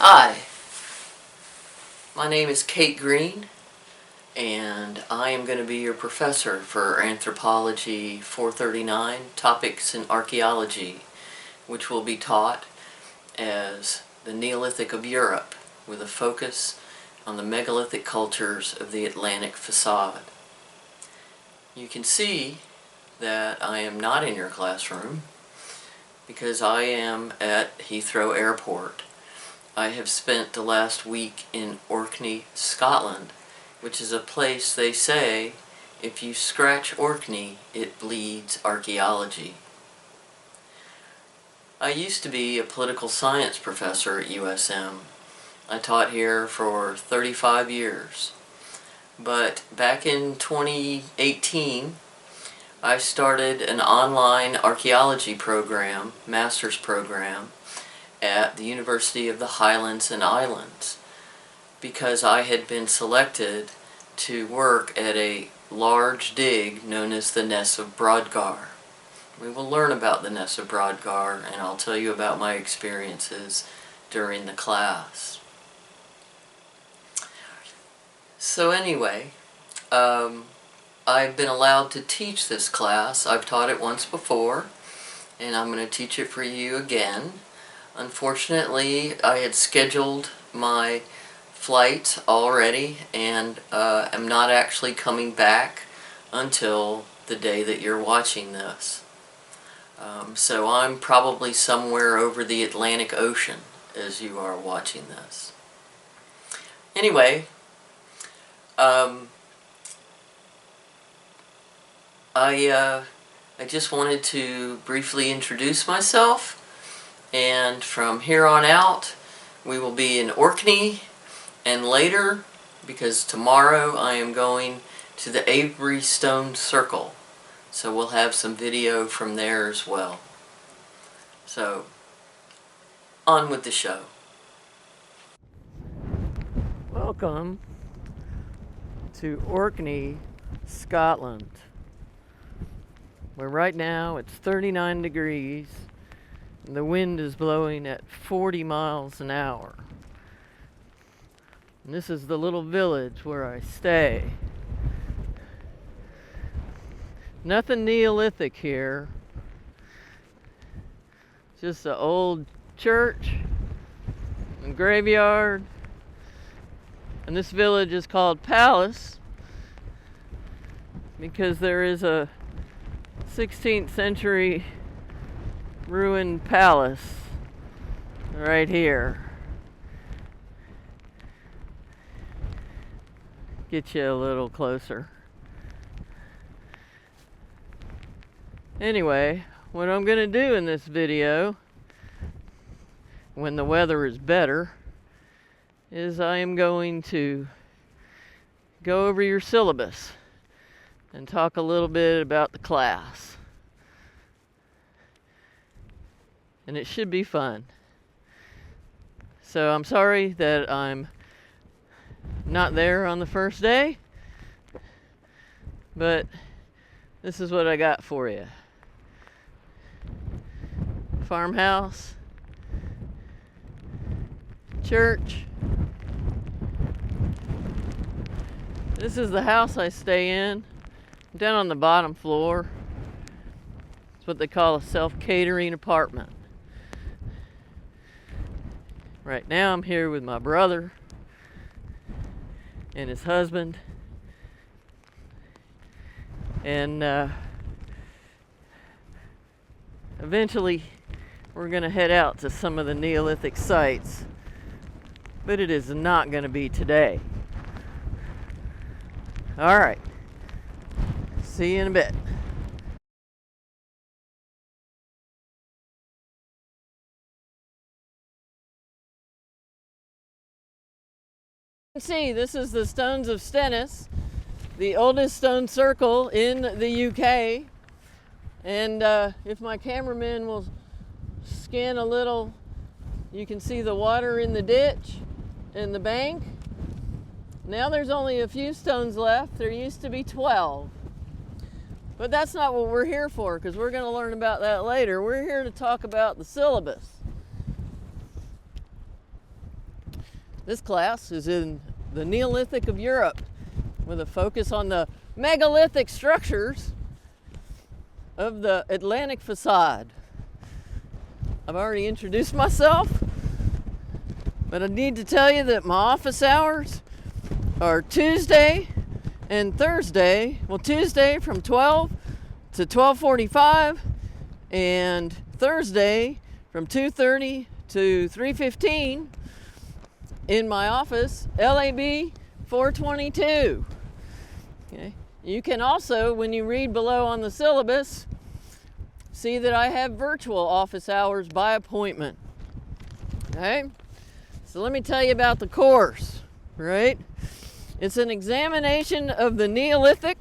Hi, my name is Kate Green, and I am going to be your professor for Anthropology 439 Topics in Archaeology, which will be taught as the Neolithic of Europe, with a focus on the megalithic cultures of the Atlantic facade. You can see that I am not in your classroom because I am at Heathrow Airport. I have spent the last week in Orkney, Scotland, which is a place they say, if you scratch Orkney, it bleeds archaeology. I used to be a political science professor at USM. I taught here for 35 years. But back in 2018, I started an online archaeology program, master's program, at the University of the Highlands and Islands, because I had been selected to work at a large dig known as the Ness of Brodgar. We will learn about the Ness of Brodgar, and I'll tell you about my experiences during the class. So anyway, I've been allowed to teach this class. I've taught it once before, and I'm going to teach it for you again. Unfortunately, I had scheduled my flight already, and am not actually coming back until the day that you're watching this. So I'm probably somewhere over the Atlantic Ocean as you are watching this. Anyway, I just wanted to briefly introduce myself, and from here on out we will be in Orkney, and later, because tomorrow I am going to the Avery Stone Circle, so we'll have some video from there as well. So, on with the show. Welcome to Orkney, Scotland, where right now it's 39 degrees and the wind is blowing at 40 miles an hour. And this is the little village where I stay. Nothing Neolithic here. Just an old church and graveyard. And this village is called Palace because there is a 16th century ruined palace right here. Get you a little closer. Anyway, what I'm gonna do in this video, when the weather is better, is I am going to go over your syllabus and talk a little bit about the class. And it should be fun. So I'm sorry that I'm not there on the first day, but this is what I got for you. Farmhouse, church. This is the house I stay in, down on the bottom floor. It's what they call a self-catering apartment. Right now I'm here with my brother and his husband, and eventually we're going to head out to some of the Neolithic sites, but it is not going to be today. Alright, see you in a bit. See, this is the Stones of Stennis, the oldest stone circle in the UK. And if my cameraman will scan a little, you can see the water in the ditch and the bank. Now there's only a few stones left. There used to be 12. But that's not what we're here for, because we're going to learn about that later. We're here to talk about the syllabus. This class is in the Neolithic of Europe with a focus on the megalithic structures of the Atlantic facade. I've already introduced myself, but I need to tell you that my office hours are Tuesday and Thursday. Well, Tuesday from 12 to 12:45 and Thursday from 2:30 to 3:15 in my office, LAB 422. Okay. You can also, when you read below on the syllabus, see that I have virtual office hours by appointment. Okay? So let me tell you about the course, right? It's an examination of the Neolithic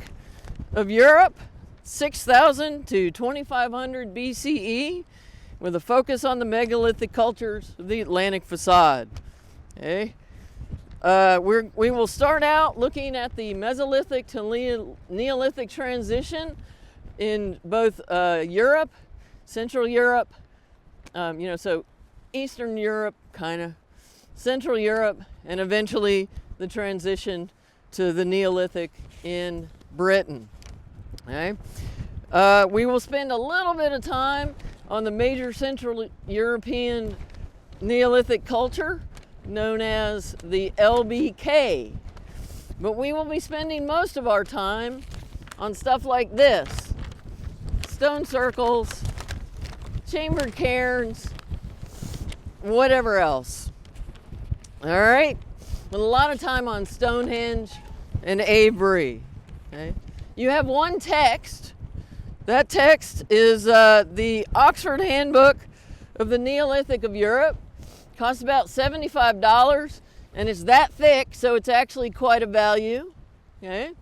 of Europe, 6,000 to 2,500 BCE, with a focus on the megalithic cultures of the Atlantic facade. Okay? We will start out looking at the Mesolithic to Neolithic transition in both Europe, Central Europe, so Eastern Europe, kind of, Central Europe, and eventually the transition to the Neolithic in Britain. Okay? We will spend a little bit of time on the major Central European Neolithic culture, known as the LBK. But we will be spending most of our time on stuff like this: stone circles, chambered cairns, whatever else. All right? With a lot of time on Stonehenge and Avery. Okay? You have one text. That text is the Oxford Handbook of the Neolithic of Europe. Costs about $75, and it's that thick, so it's actually quite a value. Okay?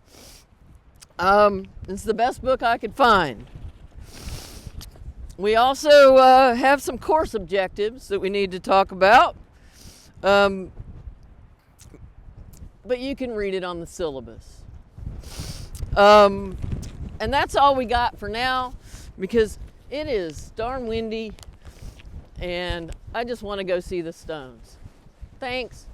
It's the best book I could find. We also have some course objectives that we need to talk about, but you can read it on the syllabus. And that's all we got for now, because it is darn windy and I just want to go see the stones. Thanks.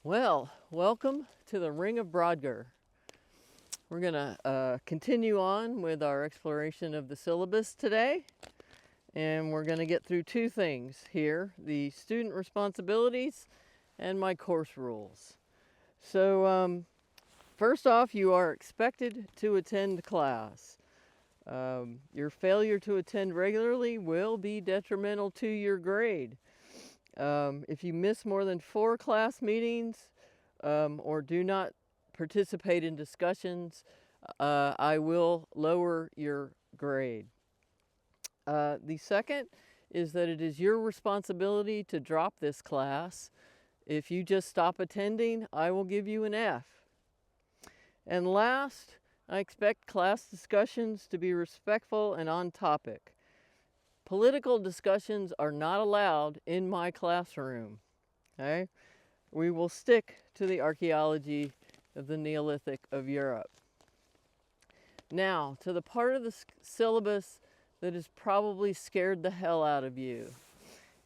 Well, welcome to the Ring of Brodgar. We're going to continue on with our exploration of the syllabus today. And we're going to get through two things here: the student responsibilities and my course rules. So first off, you are expected to attend class. Your failure to attend regularly will be detrimental to your grade. If you miss more than 4 class meetings or do not participate in discussions, I will lower your grade. The second is that it is your responsibility to drop this class. If you just stop attending, I will give you an F. And last, I expect class discussions to be respectful and on topic. Political discussions are not allowed in my classroom. Okay? We will stick to the archaeology of the Neolithic of Europe. Now, to the part of the syllabus that has probably scared the hell out of you.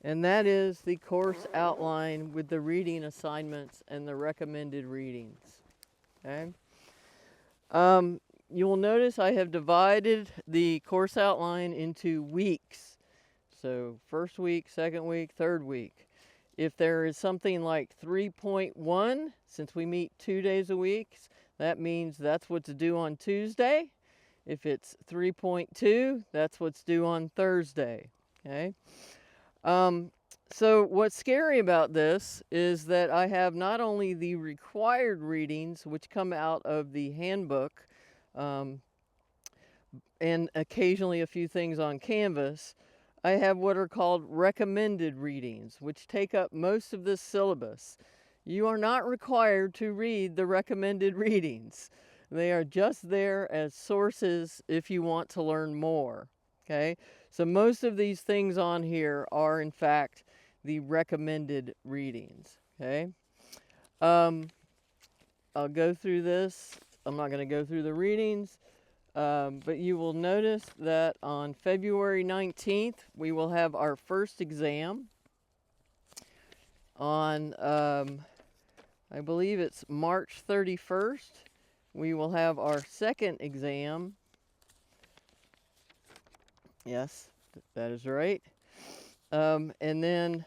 And that is the course outline with the reading assignments and the recommended readings. Okay? You will notice I have divided the course outline into weeks. So first week, second week, third week. If there is something like 3.1, since we meet 2 days a week, that means that's what's due on Tuesday. If it's 3.2, that's what's due on Thursday. Okay? So what's scary about this is that I have not only the required readings, which come out of the handbook, and occasionally a few things on Canvas, I have what are called recommended readings, which take up most of this syllabus. You are not required to read the recommended readings. They are just there as sources if you want to learn more. Okay? So most of these things on here are, in fact, the recommended readings. Okay? I'll go through this I'm not going to go through the readings, but you will notice that on February 19th, we will have our first exam. On, I believe it's March 31st, we will have our second exam. Yes, that is right. And then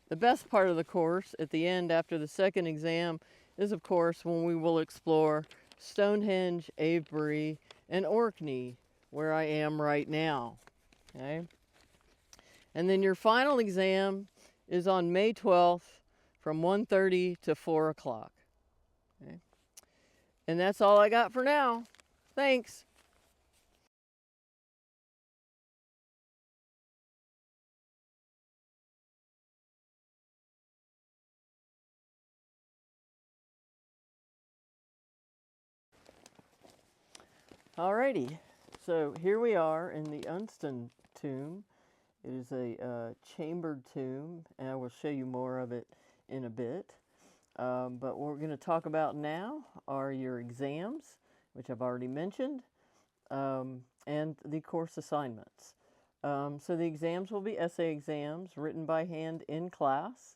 the best part of the course at the end after the second exam is, of course, when we will explore Stonehenge, Avebury, and Orkney, where I am right now. Okay? And then your final exam is on May 12th from 1:30 to 4 o'clock. Okay? And that's all I got for now. Thanks. Alrighty, so here we are in the Unston tomb. It is a chambered tomb, and I will show you more of it in a bit. But what we're going to talk about now are your exams, which I've already mentioned, and the course assignments. So the exams will be essay exams written by hand in class.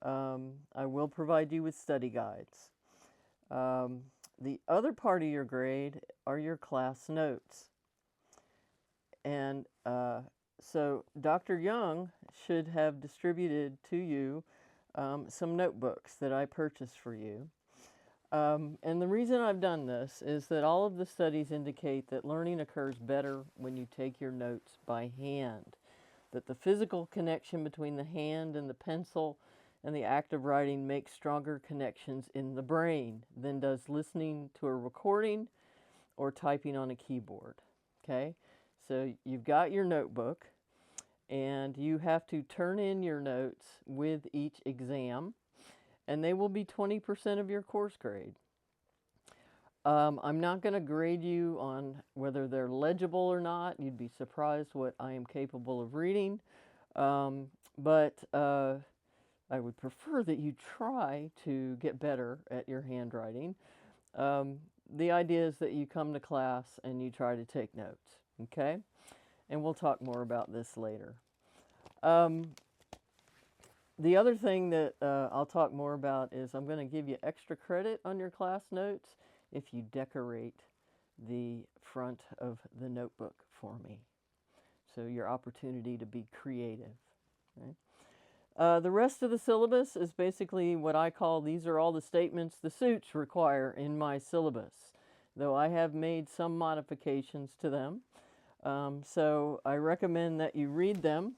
I will provide you with study guides. The other part of your grade are your class notes. And so Dr. Young should have distributed to you some notebooks that I purchased for you. And the reason I've done this is that all of the studies indicate that learning occurs better when you take your notes by hand. That the physical connection between the hand and the pencil and the act of writing makes stronger connections in the brain than does listening to a recording or typing on a keyboard. Okay? So you've got your notebook, and you have to turn in your notes with each exam, and they will be 20% of your course grade. I'm not going to grade you on whether they're legible or not. You'd be surprised what I am capable of reading. But I would prefer that you try to get better at your handwriting. The idea is that you come to class and you try to take notes, okay? And we'll talk more about this later. The other thing that I'll talk more about is I'm going to give you extra credit on your class notes if you decorate the front of the notebook for me. So your opportunity to be creative. Okay? The rest of the syllabus is basically what I call, these are all the statements the suits require in my syllabus, though I have made some modifications to them. So I recommend that you read them.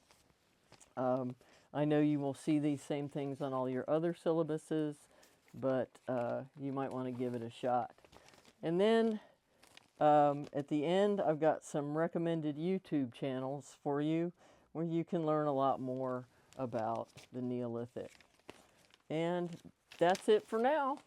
I know you will see these same things on all your other syllabuses, but you might want to give it a shot. And then at the end, I've got some recommended YouTube channels for you where you can learn a lot more about the Neolithic. And that's it for now.